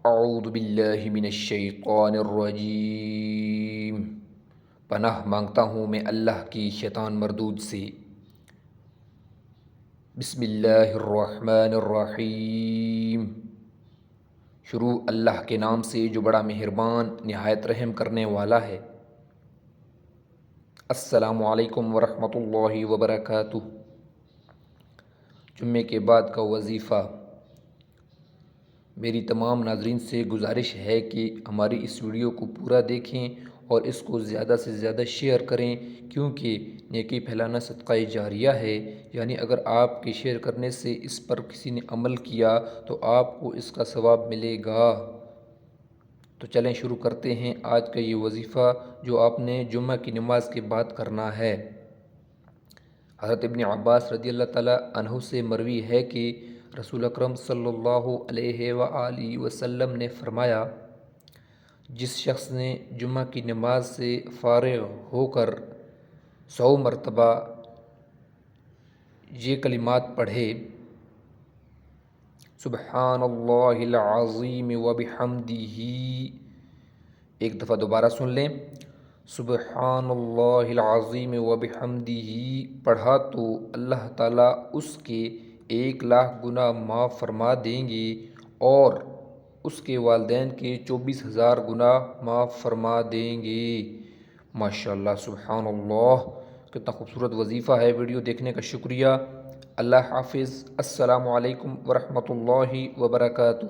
اعوذ باللہ من الشیطان الرجیم، پناہ مانگتا ہوں میں اللہ کی شیطان مردود سے۔ بسم اللہ الرحمن الرحیم، شروع اللہ کے نام سے جو بڑا مہربان نہایت رحم کرنے والا ہے۔ السلام علیکم ورحمۃ اللہ وبرکاتہ۔ جمعے کے بعد کا وظیفہ۔ میری تمام ناظرین سے گزارش ہے کہ ہماری اس ویڈیو کو پورا دیکھیں اور اس کو زیادہ سے زیادہ شیئر کریں، کیونکہ نیکی پھیلانا صدقہ جاریہ ہے، یعنی اگر آپ کے شیئر کرنے سے اس پر کسی نے عمل کیا تو آپ کو اس کا ثواب ملے گا۔ تو چلیں شروع کرتے ہیں آج کا یہ وظیفہ جو آپ نے جمعہ کی نماز کے بعد کرنا ہے۔ حضرت ابن عباس رضی اللہ تعالیٰ عنہ سے مروی ہے کہ رسول اکرم صلی اللہ علیہ وآلہ وسلم نے فرمایا، جس شخص نے جمعہ کی نماز سے فارغ ہو کر 100 مرتبہ یہ کلمات پڑھے، سبحان اللہ العظیم وبحمدہ، ایک دفعہ دوبارہ سن لیں، سبحان اللہ العظیم وبحمدہ پڑھا تو اللہ تعالیٰ اس کے 1,00,000 گناہ معاف فرما دیں گے اور اس کے والدین کے 24,000 گناہ معاف فرما دیں گے۔ ماشاءاللہ، سبحان اللہ، کتنا خوبصورت وظیفہ ہے۔ ویڈیو دیکھنے کا شکریہ۔ اللہ حافظ۔ السلام علیکم ورحمۃ اللہ وبرکاتہ۔